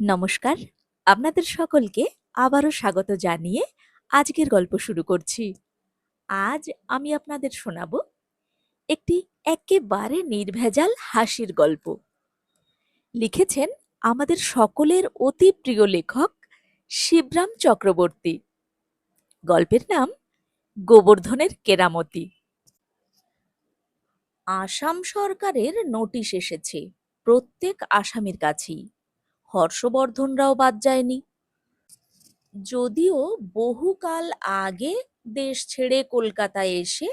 নমস্কার, আপনাদের সকলকে আবারও স্বাগত জানিয়ে আজকের গল্প শুরু করছি। আজ আমি আপনাদের শোনাব একটি একেবারে নির্ভেজাল হাসির গল্প। লিখেছেন আমাদের সকলের অতি প্রিয় লেখক শিবরাম চক্রবর্তী। গল্পের নাম গোবর্ধনের কেরামতি। আসাম সরকারের নোটিশ এসেছে প্রত্যেক আসামির কাছেই। হর্ষবর্ধনরাও বাদ যায়নি। যদিও বহুকাল আগে দেশ ছেড়ে কলকাতায় এসে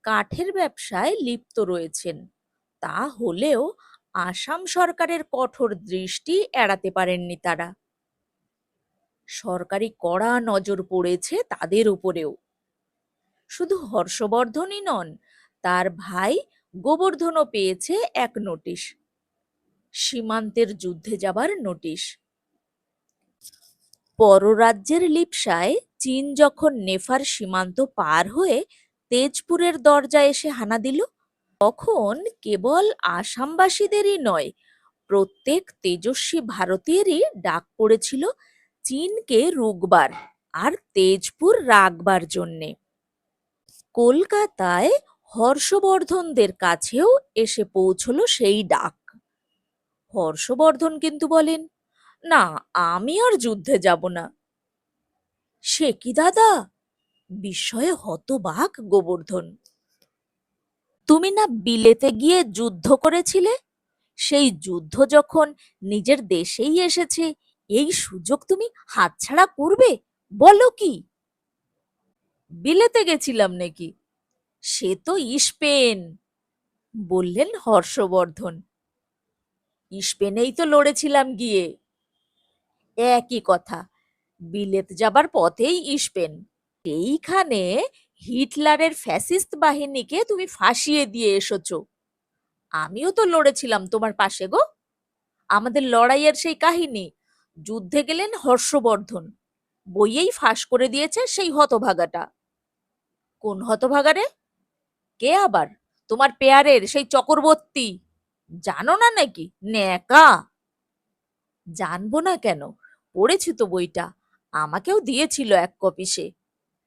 কাঠের ব্যবসায় লিপ্ত রয়েছেন, তা হলেও আসাম সরকারের কঠোর দৃষ্টি এড়াতে পারেননি তারা। সরকারি কড়া নজর পড়েছে তাদের উপরেও। শুধু হর্ষবর্ধনই নন, তার ভাই গোবর্ধনও পেয়েছে এক নোটিশ, সীমান্তের যুদ্ধে যাবার নোটিশ। পররাজ্যের লিপ্সায় চীন যখন নেফার সীমান্ত পার হয়ে তেজপুরের দরজায় এসে হানা দিল, তখন কেবল আসামবাসীদেরই নয়, প্রত্যেক তেজস্বী ভারতীয়েরই ডাক পড়েছিল চীনকে রুখবার আর তেজপুর রাখবার জন্যে। কলকাতায় হর্ষবর্ধনদের কাছেও এসে পৌঁছল সেই ডাক। হর্ষবর্ধন কিন্তু বলেন, না, আমি আর যুদ্ধে যাব না। সে কি দাদা? বিস্ময়ে হতবাক গোবর্ধন। তুমি না বিলেতে গিয়ে যুদ্ধ করেছিলে? সেই যুদ্ধ যখন নিজের দেশেই এসেছে, এই সুযোগ তুমি হাতছাড়া করবে? বলো কি? বিলেতে গেছিলাম নাকি? সে তো স্পেন, বললেন হর্ষবর্ধন। স্পেনেই তো লড়েছিলাম গিয়ে। একই কথা, বিলেত যাবার পথেই স্পেন। এইখানে হিটলারের ফ্যাসিস্ট বাহিনীকে তুমি ফাঁসিয়ে দিয়ে এসেছো। আমিও তো লড়েছিলাম তোমার পাশে গো। আমাদের লড়াইয়ের সেই কাহিনী। যুদ্ধে গেলেন হর্ষবর্ধন, বইয়েই ফাঁস করে দিয়েছে সেই হতভাগাটা। কোন হতভাগারে? কে আবার? তোমার পেয়ারের সেই চক্রবর্তী। জানো না নাকি? ন্যাকা! জানবো না কেন, পড়েছি তো বইটা, আমাকেও দিয়েছিল এক কপি সে।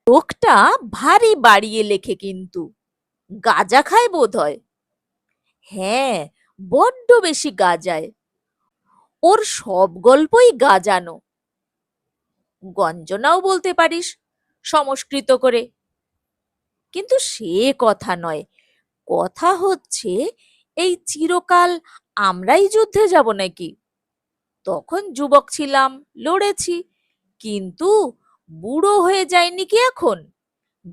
লোকটা ভারী বাড়িয়ে লেখে কিন্তু, গাঁজা খায় বোধ হয়। হ্যাঁ, বড্ড বেশি গাঁজায়। ওর সব গল্পই গাঁজানো। গঞ্জনাও বলতে পারিস, সংস্কৃত করে। কিন্তু সে কথা নয়, কথা হচ্ছে এই চিরকাল আমরাই যুদ্ধে যাব নাকি? তখন যুবক ছিলাম, লড়েছি, কিন্তু বুড়ো হয়ে যায়নি কি এখন?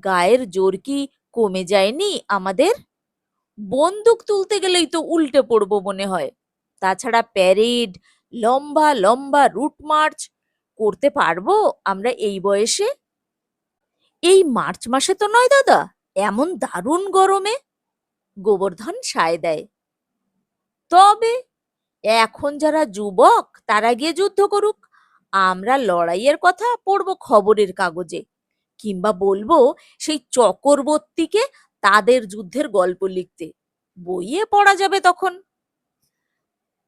গায়ের জোর কি কমে যায়নি আমাদের? বন্দুক তুলতে গেলেই তো উল্টে পড়বো মনে হয়। তাছাড়া প্যারেড, লম্বা লম্বা রুট মার্চ করতে পারবো আমরা এই বয়সে? এই মার্চ মাসে তো নয় দাদা, এমন দারুণ গরমে। গোবর্ধন সায় দেয়। তবে এখন যারা যুবক তারা গিয়ে যুদ্ধ করুক, আমরা লড়াইয়ের কথা পড়বো খবরের কাগজে, কিংবা বলবো সেই চক্রবর্তীকে তাদের যুদ্ধের গল্প লিখতে। বইয়ে পড়া যাবে তখন।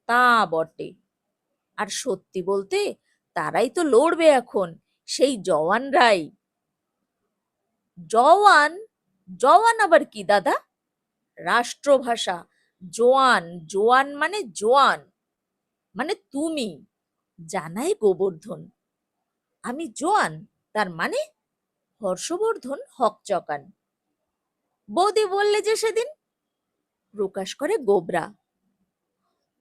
তা বটে। আর সত্যি বলতে তারাই তো লড়বে এখন, সেই জওয়ানরাই। জওয়ান? জওয়ান আবার কি দাদা? রাষ্ট্রভাষা। জোয়ান, জোয়ান মানে জোয়ান, মানে তুমি, জানাই গোবর্ধন। আমি জোয়ান, তার মানে? হর্ষবর্ধন হকচকান। বৌদি বললে যে সেদিন, প্রকাশ করে গোবরা।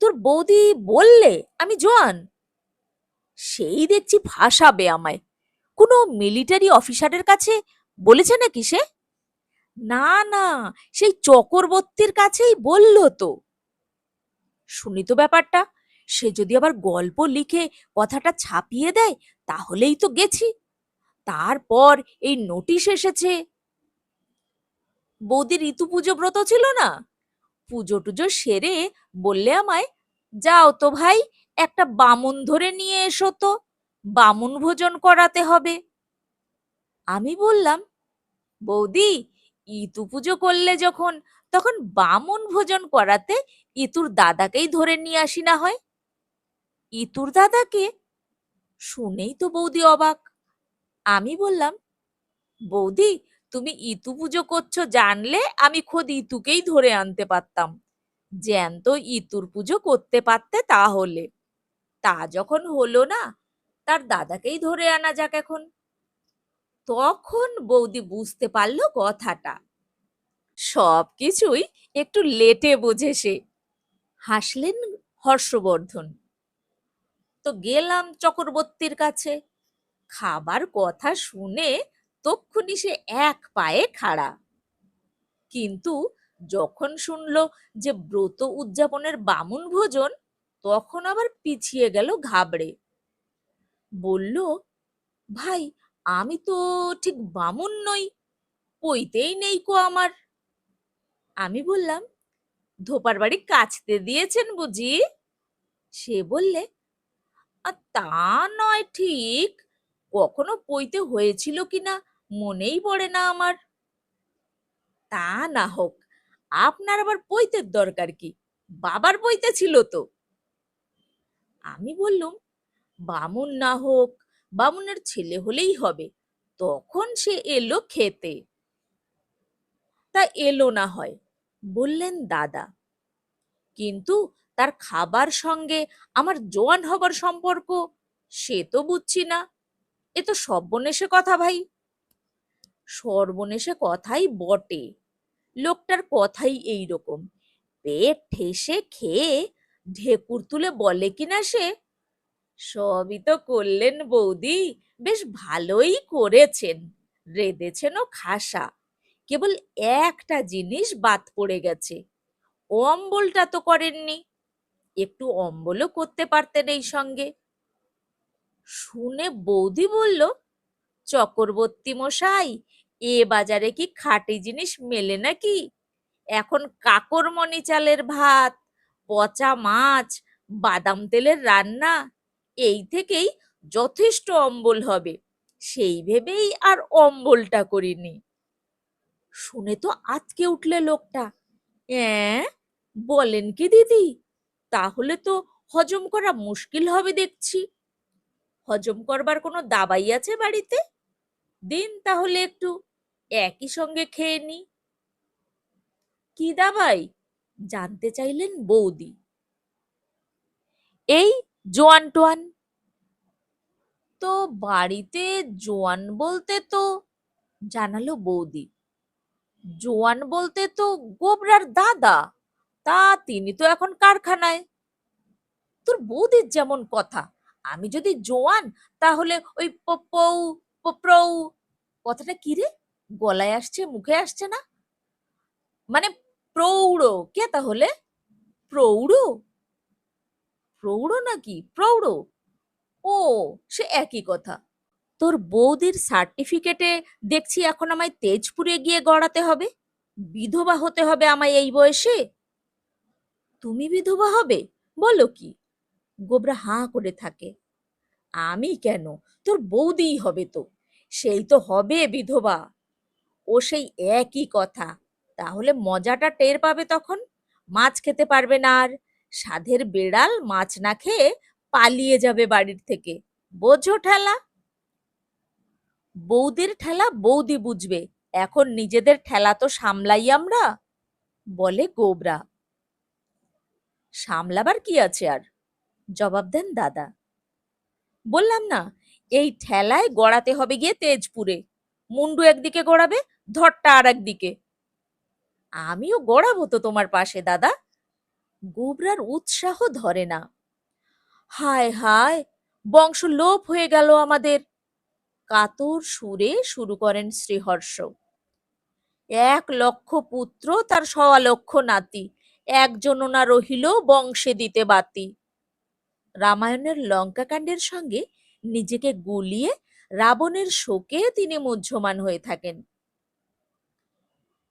তোর বৌদি বললে আমি জোয়ান? সেই দেখছি ফাঁসাবে আমায়। কোনো মিলিটারি অফিসারের কাছে বলেছে নাকি সে? না না, সেই চক্রবর্তীর কাছেই বলল তো। শুনি তো ব্যাপারটা। সে যদি আবার গল্প লিখে কথাটা ছাপিয়ে দেয়, তাহলেই তো গেছি। তারপর এই নোটিশ এসেছে। বৌদির ঋতু পুজো ব্রত ছিল না, পুজো টুজো সেরে বললে আমায়, যাও তো ভাই, একটা বামুন ধরে নিয়ে এসো তো, বামুন ভোজন করাতে হবে। আমি বললাম, বৌদি, ইতু পুজো করলে যখন, তখন বামুন ভোজন করাতে ইতুর দাদাকেই ধরে নিয়ে আসি না হয়। ইতুর দাদাকে? শুনেই তো বৌদি অবাক। আমি বললাম, বৌদি, তুমি ইতু পুজো করছো জানলে আমি খোদ ইতুকেই ধরে আনতে পারতাম, জ্যান্ত ইতুর পুজো করতে পারতে তাহলে। তা যখন হলো না, তার দাদাকেই ধরে আনা যাক এখন। তখন বৌদি বুঝতে পারলো কথাটা। সবকিছুই একটু লেটে বোঝে সে। হাসলেন হর্ষবর্ধন। তো গেলাম চক্রবর্তীর কাছে। খাবার কথা শুনে তক্ষুনি সে এক পায়ে খাড়া। কিন্তু যখন শুনলো যে ব্রত উদযাপনের বামুন ভোজন, তখন আবার পিছিয়ে গেল ঘাবড়ে। বলল, ভাই, আমি তো ঠিক বামুন নই, পইতেই নেই কো আমার। আমি বললাম, ধোপার বাড়ি কাচতে দিয়েছেন বুঝি? সে বললে, তা নয় ঠিক, কখনো পইতে হয়েছিল কিনা মনেই পড়ে না আমার। তা না হোক, আপনার আবার পৈতের দরকার কি? বাবার পৈতে ছিল তো। আমি বললুম, বামুন না হোক, বামুনের ছেলে হলেই হবে, তখন সে এলো খেতে। তা এলো না হয়, বললেন দাদা, কিন্তু তার খাবার সঙ্গে আমার জোয়ান হবার সম্পর্ক সে তো বুঝছি না। এ তো সর্বনেশে কথা ভাই। সর্বনেশে কথাই বটে, লোকটার কথাই এই রকম। পেট ঠেসে খেয়ে ঢেকুর তুলে বলে কিনা সে, সবই তো করলেন বৌদি, বেশ ভালোই করেছেন, রেঁধেছেনও খাসা। কেবল একটা জিনিস বাদ পড়ে গেছে, অম্বলটা তো করেননি। একটু অম্বলও করতে পারতেন এই সঙ্গে। শুনে বৌদি বলল, চক্রবর্তী মশাই, এ বাজারে কি খাঁটি জিনিস মেলে নাকি? এখন কাকরমণি চালের ভাত, পচা মাছ, বাদাম তেলের রান্না, এই থেকেই যথেষ্ট অম্বল হবে, সেই ভেবেই আর অম্বলটা করিনি। শুনে তো আঁতকে উঠলে লোকটা। অ্যাঁ, বলেন কি দিদি? তাহলে তো হজম করা মুশকিল হবে দেখছি। হজম করবার কোনো দাবাই আছে বাড়িতে? দিন তাহলে একটু, একই সঙ্গে খেয়ে নি। কি দাবাই? জানতে চাইলেন বৌদি। এই জোয়ান টোয়ান। তো বাড়িতে জোয়ান বলতে তো, জানালো বৌদি, জোয়ান বলতে তো গোবরার দাদা, তা তিনি তো এখন কারখানায়। তোর বৌদির যেমন কথা, আমি যদি জোয়ান তাহলে ওই পৌ প্রৌ, কথাটা কি রে, গলায় আসছে মুখে আসছে না, মানে প্রৌঢ় কে তাহলে? প্রৌঢ়? প্রৌঢ় নাকি প্রৌঢ়? ও, সে একই কথা। তোর বৌদির সার্টিফিকেটে দেখছি এখন আমায় তেজপুরে গিয়ে গড়াতে হবে, বিধবা হতে হবে আমায় এই বয়সে। তুমি বিধবা হবে? বলো কি? গোবরা হাঁ করে থাকে। আমি কেন, তোর বৌদিই হবে তো, সেই তো হবে বিধবা। ও সেই একই কথা। তাহলে মজাটা টের পাবে তখন, মাছ খেতে পারবে না আর। সাধের বেড়াল মাছ না খেয়ে পালিয়ে যাবে বাড়ির থেকে। বোঝো ঠেলা? বৌদির ঠেলা বৌদি বুঝবে, এখন নিজেদের ঠেলা তো সামলাই আমরা, বলে গোবরা। সামলাবার কি আছে আর, জবাব দেন দাদা। বললাম না, এই ঠেলায় গড়াতে হবে গিয়ে তেজপুরে। মুন্ডু একদিকে গড়াবে, ধরটা আর একদিকে। আমিও গড়াবো তো তোমার পাশে দাদা। গোবরার উৎসাহ ধরে না। হায় হায়, বংশ লোপ হয়ে গেল আমাদের, কাতর সুরে শুরু করেন শ্রীহর্ষ। 1,00,000 পুত্র তার 1,25,000 নাতি, একজনও না রহিল বংশে দিতে বাতি। রামায়ণের লঙ্কাকাণ্ডের সঙ্গে নিজেকে গুলিয়ে রাবণের শোকে তিনি মুহ্যমান হয়ে থাকেন।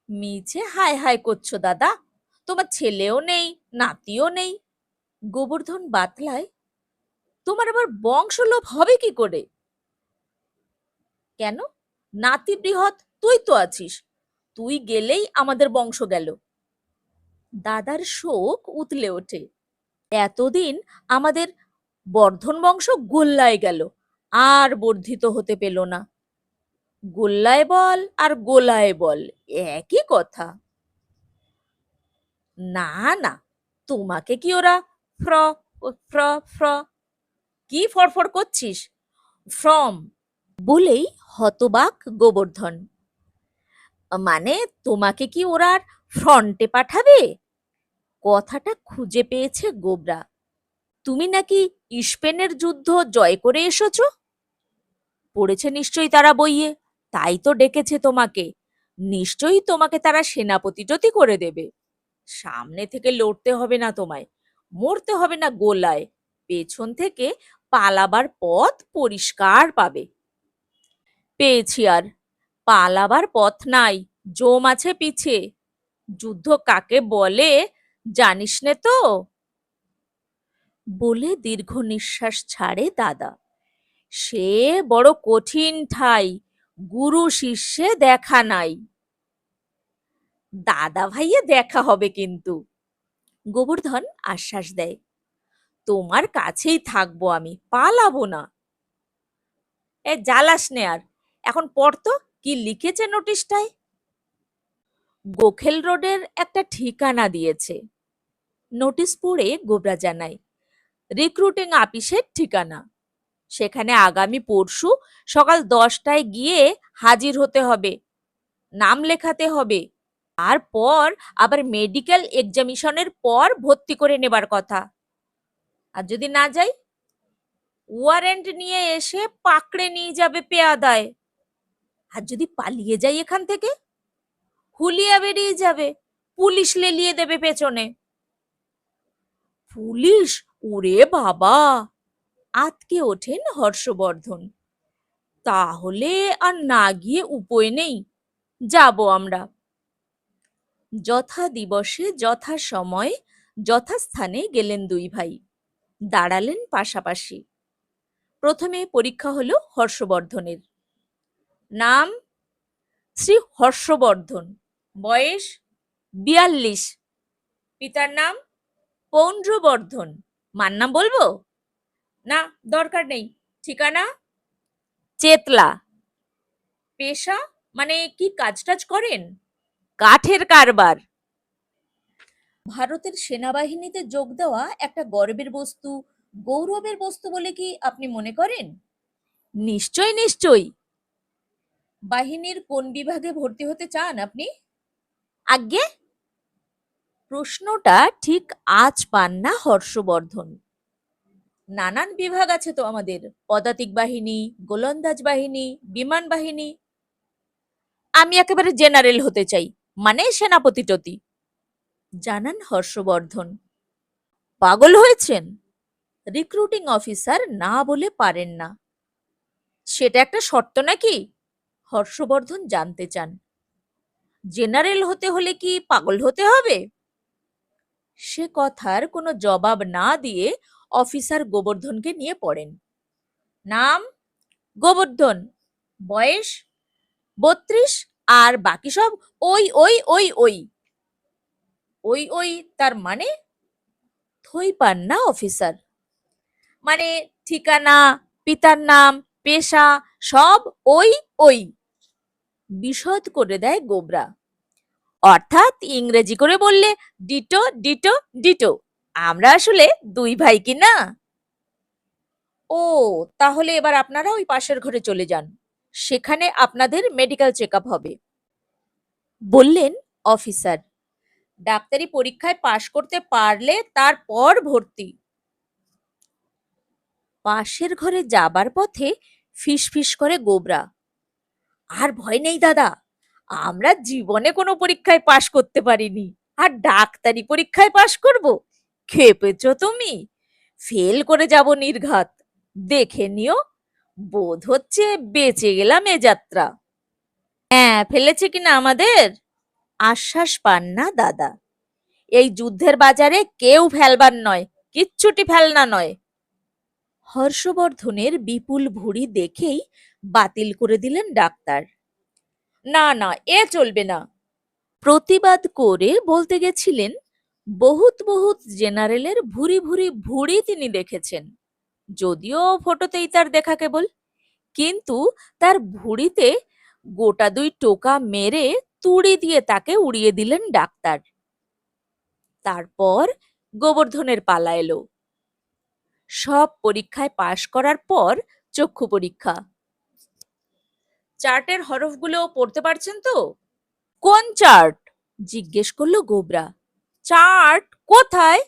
মিছে হায় হায় করছো দাদা, তোমার ছেলেও নেই, নাতিও নেই। গোবর্ধন বাতলায়, তোমার আবার বংশলোপ হবে কি করে? কেন, নাতি বৃহৎ তুই তো আছিস, তুই গেলেই আমাদের বংশ গেল। দাদার শোক উতলে ওঠে। এতদিন আমাদের বর্ধন বংশ গোল্লায় গেল, আর বর্ধিত হতে পেল না। গোল্লায় বল আর গোলায় বল, একই কথা। না না, তোমাকে কি ওরা ফ্র ফ্র ফ্র কি ফড়ফড় করছিস? ফ্রম বলেই হতবাক গোবর্ধন। মানে তোমাকে কি ওরা ফ্রন্টে পাঠাবে? কথাটা খুঁজে পেয়েছে গোবরা। তুমি নাকি ইস্পেনের যুদ্ধ জয় করে এসেছো, পড়েছে নিশ্চয়ই তারা বইয়ে, তাই তো ডেকেছে তোমাকে। নিশ্চয়ই তোমাকে তারা সেনাপতি করে দেবে। সামনে থেকে লড়তে হবে না তোমায়, মরতে হবে না গোলায়, পেছন থেকে পালাবার পথ পরিষ্কার পাবে। পেয়েছি, আর পালাবার পথ নাই, জম আছে পিছে। যুদ্ধ কাকে বলে জানিস নে তো? বলে দীর্ঘ নিঃশ্বাস ছাড়ে দাদা। সে বড় কঠিন ঠাই, গুরু শিষ্যে দেখা নাই। দাদা ভাইয়ে দেখা হবে কিন্তু, গোবর্ধন আশ্বাস দেয়। তোমার কাছেই থাকবো আমি, পালাবো না। জ্বালাস নে আর, এখন পড় তো কি লিখেছে নোটিশটায়। গোখেল রোডের একটা ঠিকানা দিয়েছে। নোটিশ পড়ে গোবরা জানায়, রিক্রুটিং আপিসের ঠিকানা। সেখানে আগামী পরশু সকাল 10টায় গিয়ে হাজির হতে হবে, নাম লেখাতে হবে। তারপর আবার মেডিকেল এক্সামিশনের পর ভর্তি করে নেবার কথা। আর যদি না যাই, ওয়ারেন্ট নিয়ে এসে পাকড়ে নিয়ে যাবে পেয়াদায়। আর যদি পালিয়ে যাই এখান থেকে, হুলিয়া বেরিয়ে যাবে, পুলিশ লেলিয়ে দেবে পেছনে। পুলিশ? ওরে বাবা! আতকে ওঠেন হর্ষবর্ধন। তাহলে আর না গিয়ে উপায় নেই, যাব আমরা। যথা দিবসে যথা সময়ে যথাস্থানে গেলেন দুই ভাই, দাঁড়ালেন পাশাপাশি। প্রথমে পরীক্ষা হলো হর্ষবর্ধনের। নাম শ্রী হর্ষবর্ধন, বয়স 42, পিতার নাম পৌন্ড্রবর্ধন। মার নাম বলবো? না, দরকার নেই। ঠিকানা চেতলা। পেশা মানে কি কাজ টাজ করেন? কাঠের কারবার। ভারতের সেনাবাহিনীতে যোগ দেওয়া একটা গর্বের বস্তু, গৌরবের বস্তু বলে কি আপনি মনে করেন? নিশ্চয় নিশ্চয়ই। বাহিনীর কোন বিভাগে ভর্তি হতে চান আপনি? আজ্ঞে? প্রশ্নটা ঠিক আজ পান না হর্ষবর্ধন। নানান বিভাগ আছে তো আমাদের, পদাতিক বাহিনী, গোলন্দাজ বাহিনী, বিমান বাহিনী। আমি একেবারে জেনারেল হতে চাই, মানে সেনাপতি জানান হর্ষবর্ধন। পাগল হয়েছেন? রিক্রুটিং অফিসার না বলে পারেন না। সেটা একটা শর্ত নাকি? হর্ষবর্ধন জানতে চান। জেনারেল হতে হলে কি পাগল হতে হবে? সে কথার কোনো জবাব না দিয়ে অফিসার গোবর্ধনকে নিয়ে পড়েন। নাম গোবর্ধন, বয়স 32, আর বাকি সব ওই ওই ওই ওই ওই ওই। তার মানে? থই পান না অফিসার। মানে ঠিকানা, পিতার নাম, পেশা সব ওই ওই, বিশদ করে দেয় গোবরা। অর্থাৎ ইংরেজি করে বললে ডিটো ডিটো ডিটো। আমরা আসলে দুই ভাই কি না? ও, তাহলে এবার আপনারা ওই পাশের ঘরে চলে যান, সেখানে আপনাদের মেডিকেল চেক আপ হবে, বললেন অফিসার। ডাক্তারি পরীক্ষায় পাশ করতে পারলে তারপর ভর্তি। পাশের ঘরে যাবার পথে ফিসফিস করে গোবরা, আর ভয় নেই দাদা, আমরা জীবনে কোনো পরীক্ষায় পাশ করতে পারিনি, আর ডাক্তারি পরীক্ষায় পাশ করব? খেপেছ তুমি? ফেল করে যাব নির্ঘাত, দেখে নিও। বোধ হচ্ছে বেঁচে গেলাম এ যাত্রা। হ্যাঁ, ফেলেছে কিনা আমাদের? আশ্বাস পান না দাদা। এই যুদ্ধের বাজারে কেউ ফেলবার নয়, কিচ্ছুটি ফেলনা নয়। হর্ষবর্ধনের বিপুল ভুঁড়ি দেখেই বাতিল করে দিলেন ডাক্তার। না না, এ চলবে না। প্রতিবাদ করে বলতে গেছিলেন, বহুত বহুত জেনারেলের ভুরি ভুরি ভুড়ি তিনি দেখেছেন, যদিও ফটোতেই তার দেখা কেবল। কিন্তু তার ভুঁড়িতে গোটা 2 টোকা মেরে তুড়ি দিয়ে তাকে উড়িয়ে দিলেন ডাক্তার। তারপর গোবর্ধনের পালা এলো। সব পরীক্ষায় পাশ করার পর চক্ষু পরীক্ষা। চার্টের হরফগুলো পড়তে পারছেন তো? কোন চার্ট? জিজ্ঞেস করলো গোবরা। চার্ট কোথায়?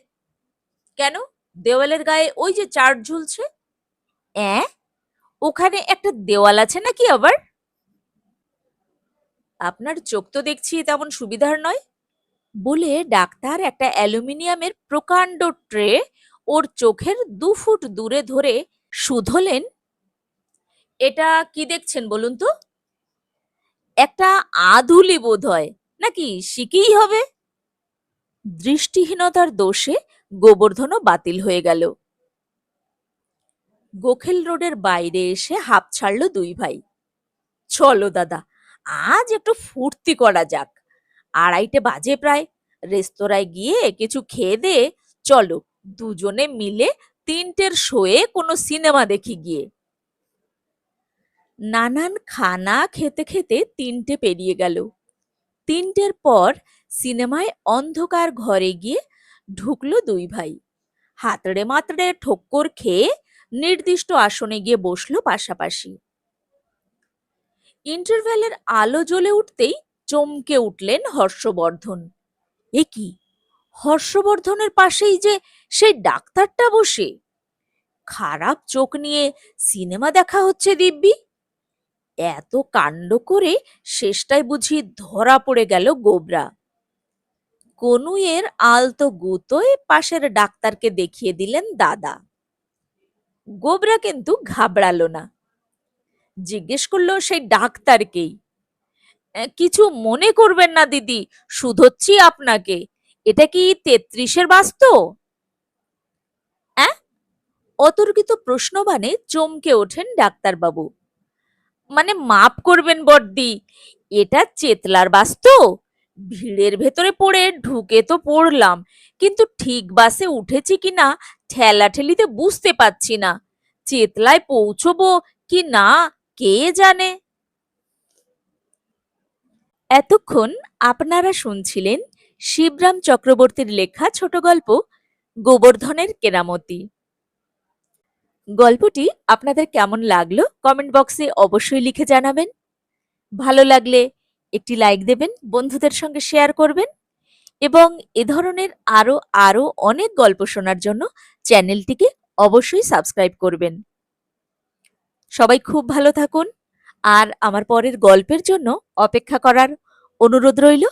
কেন, দেওয়ালের গায়ে ওই যে চার্ট ঝুলছে। অ্যাঁ, ওখানে একটা দেওয়াল আছে নাকি আবার? আপনার চোখ তো দেখছি তেমন সুবিধার নয়, বলে ডাক্তার একটা অ্যালুমিনিয়ামের প্রকাণ্ড ট্রে ওর চোখের 2 ফুট দূরে ধরে শুধলেন। এটা কি দেখছেন বলুন তো? একটা আধুলি বোধ হয়, নাকি শিখেই হবে। দৃষ্টিহীনতার দোষে গোবর্ধনও বাতিল হয়ে গেল। গোখেল রোডের বাইরে এসে হাঁপ ছাড়ল 2 ভাই। চলো দাদা, আজ একটু ফুর্তি করা যাক। 2:30 বাজে প্রায়। রেস্তোরাঁয় গিয়ে কিছু খেয়ে দে। চলো দুজনে মিলে 3টের শোয়ে কোনো সিনেমা দেখি গিয়ে। নানান খানা খেতে খেতে 3টে পেরিয়ে গেল। 3টের পর সিনেমায় অন্ধকার ঘরে গিয়ে ঢুকলো 2 ভাই। হাতড়ে মাতড়ে ঠোক্কর খেয়ে নির্দিষ্ট আসনে গিয়ে বসলো পাশাপাশি। ইন্টারভ্যালের আলো জ্বলে উঠতেই চমকে উঠলেন হর্ষবর্ধন। এ কি, হর্ষবর্ধনের পাশেই যে সেই ডাক্তারটা বসে! খারাপ চোখ নিয়ে সিনেমা দেখা হচ্ছে দিব্যি। এত কাণ্ড করে শেষটায় বুঝি ধরা পড়ে গেল গোবরা। কনুইয়ের আলতো গুঁতোয় পাশের ডাক্তারকে দেখিয়ে দিলেন দাদা। গোবরা কিন্তু ঘাবড়ালো না, জিজ্ঞেস করলো সেই ডাক্তারকেই। কিছু মনে করবেন না দিদি, শুধোচ্ছি আপনাকে। এটা কি 33-এর বাস্তু? অতর্কিত প্রশ্নবাণে চমকে ওঠেন ডাক্তারবাবু। মানে মাপ করবেন বড়দি, এটা চেতলার বাস্তু। ভিড়ের ভেতরে পড়ে ঢুকে তো পড়লাম, কিন্তু ঠিক বাসে উঠেছি কিনা ঠেলাঠেলিতে বুঝতে পারছি না। চেতলায় পৌঁছবো কি না কে জানে। এতক্ষণ আপনারা শুনছিলেন শিবরাম চক্রবর্তীর লেখা ছোট গল্প গোবর্ধনের কেরামতি। গল্পটি আপনাদের কেমন লাগলো কমেন্ট বক্সে অবশ্যই লিখে জানাবেন। ভালো লাগলে একটি লাইক দেবেন, বন্ধুদের সঙ্গে শেয়ার করবেন এবং এ ধরনের আরো আরো অনেক গল্প শোনার জন্য চ্যানেলটিকে অবশ্যই সাবস্ক্রাইব করবেন। সবাই খুব ভালো থাকুন আর আমার পরের গল্পের জন্য অপেক্ষা করার অনুরোধ রইল।